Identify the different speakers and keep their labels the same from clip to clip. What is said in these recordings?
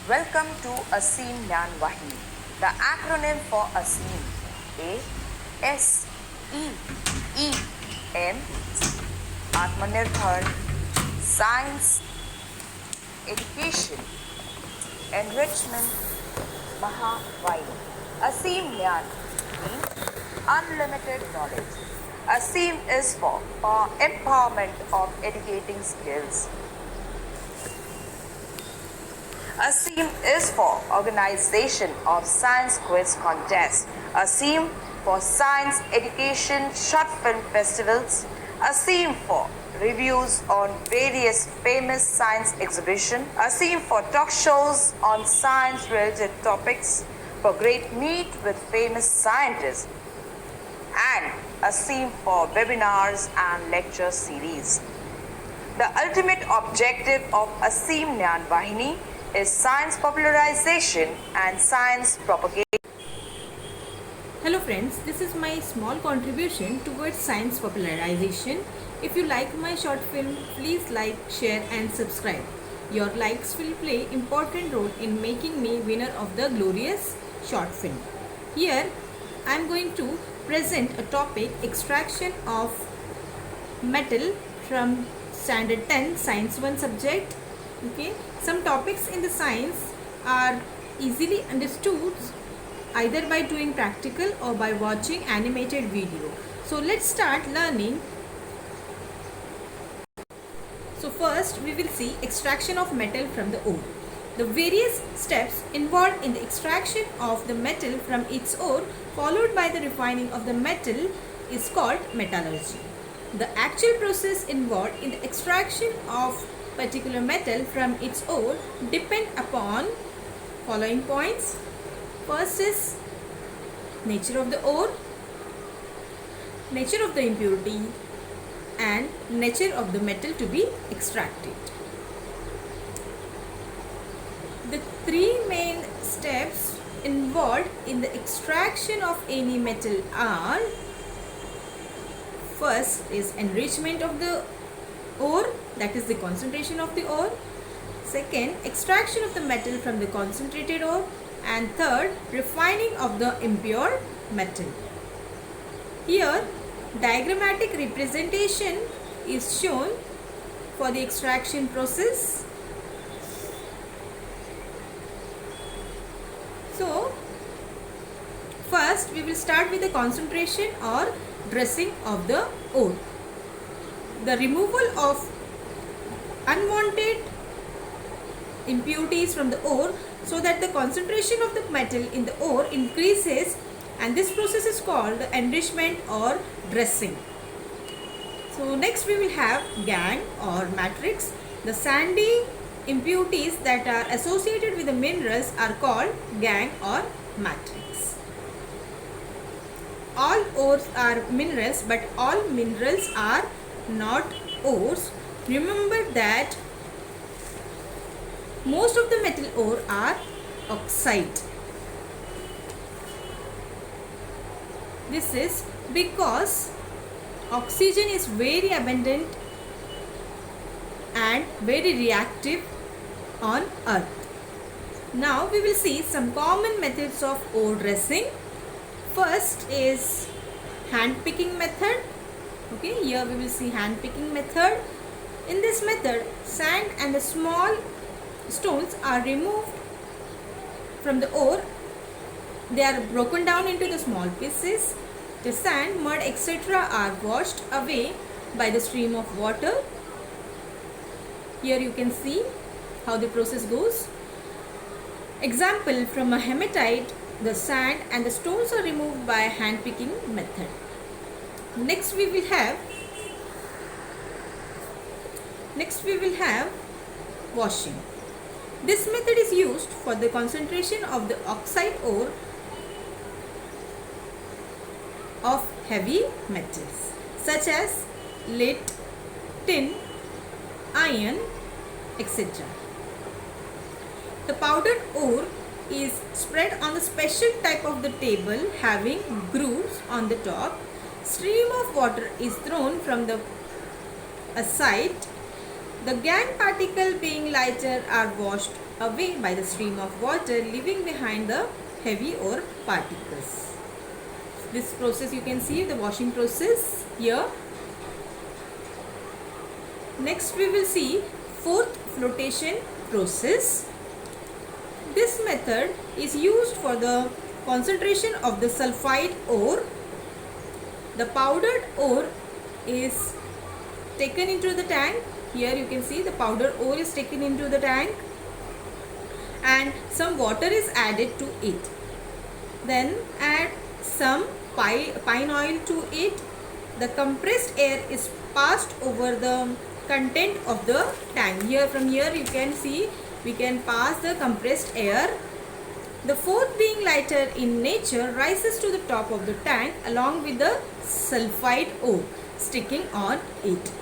Speaker 1: Welcome to Aseem Nyan Vahini, the acronym for Aseem. ASEEM, Atmanirbhar, Science, Education, Enrichment, Mahavahini. Aseem Nyan means unlimited knowledge. Aseem is for empowerment of educating skills. Aseem is for organization of science quiz contests. Aseem for science education short film festivals. Aseem for reviews on various famous science exhibition. Aseem for talk shows on science related topics, for great meet with famous scientists, and Aseem for webinars and lecture series. The ultimate objective of Aseem Nyan Vahini is science popularization and science propagation.
Speaker 2: Hello friends, this is my small contribution towards science popularization. If you like my short film, please like, share and subscribe. Your likes will play important role in making me winner of the glorious short film. Here I am going to present a topic, extraction of metal from standard 10 science 1 subject. Okay, some topics in the science are easily understood either by doing practical or by watching animated video. So let's start learning. So first we will see extraction of metal from the ore. The various steps involved in the extraction of the metal from its ore followed by the refining of the metal is called metallurgy. The actual process involved in the extraction of particular metal from its ore depend upon following points. First is nature of the ore, nature of the impurity and nature of the metal to be extracted. The three main steps involved in the extraction of any metal are: first is enrichment of the ore, that is the concentration of the ore. Second, extraction of the metal from the concentrated ore. And third, refining of the impure metal. Here, diagrammatic representation is shown for the extraction process. So, first we will start with the concentration or dressing of the ore. The removal of unwanted impurities from the ore so that the concentration of the metal in the ore increases, and this process is called the enrichment or dressing. So next we will have gangue or matrix. The sandy impurities that are associated with the minerals are called gangue or matrix. All ores are minerals, but all minerals are not ores. Remember that most of the metal ore are oxide. This is because oxygen is very abundant and very reactive on earth. Now we will see some common methods of ore dressing. First is hand picking method. Okay, here we will see hand picking method. In this method, sand and the small stones are removed from the ore. They are broken down into the small pieces. The sand, mud, etc. are washed away by the stream of water. Here you can see how the process goes. Example, from a hematite, the sand and the stones are removed by hand picking method. Next we will have washing. This method is used for the concentration of the oxide ore of heavy metals such as lead, tin, iron, etc. The powdered ore is spread on the special type of the table having grooves on the top. Stream of water is thrown from the aside The gangue particle being lighter are washed away by the stream of water, leaving behind the heavy ore particles. This process you can see the washing process here. Next we will see fourth flotation process. This method is used for the concentration of the sulfide ore. The powdered ore is taken into the tank. Here you can see the powdered ore is taken into the tank and some water is added to it. Then add some pine oil to it. The compressed air is passed over the content of the tank. From here you can see we can pass the compressed air. The fourth, being lighter in nature, rises to the top of the tank along with the sulfide ore sticking on it.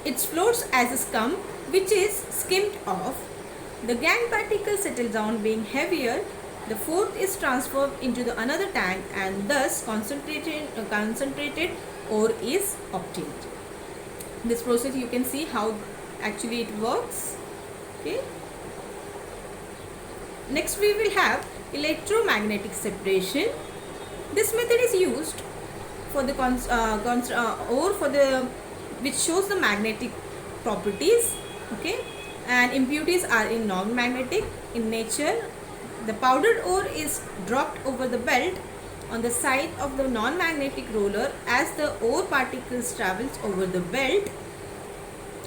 Speaker 2: It floats as a scum which is skimmed off. The gangue particles settle down being heavier. The fourth is transferred into the another tank and thus concentrated ore is obtained. This process you can see how actually it works. Okay. Next we will have electromagnetic separation. This method is used for the ore for the which shows the magnetic properties. Okay, and impurities are in non-magnetic in nature. The powdered ore is dropped over the belt on the side of the non-magnetic roller as the ore particles travels over the belt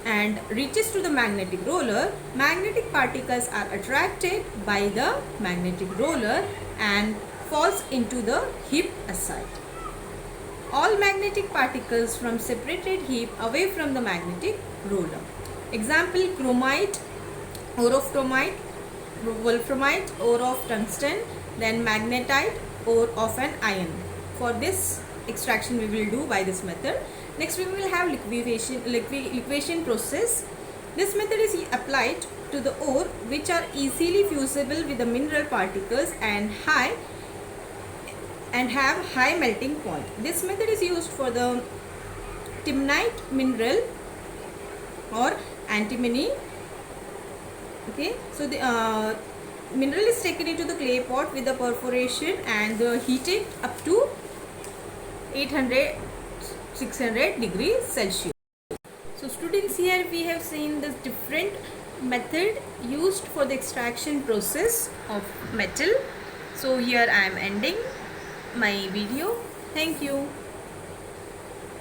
Speaker 2: and reaches to the magnetic roller. Magnetic particles are attracted by the magnetic roller and falls into the heap aside. All magnetic particles from separated heap away from the magnetic roller. Example: chromite, ore of chromite, wolframite, ore of tungsten, then magnetite, ore of an iron. For this extraction we will do by this method. Next we will have liquefaction process. This method is applied to the ore which are easily fusible with the mineral particles and have high melting point. This method is used for the timnite mineral or antimony. Okay, so the mineral is taken into the clay pot with the perforation and heated up to 800-600 degrees Celsius. So students, here we have seen the different method used for the extraction process of metal. So here I am ending my video. Thank you.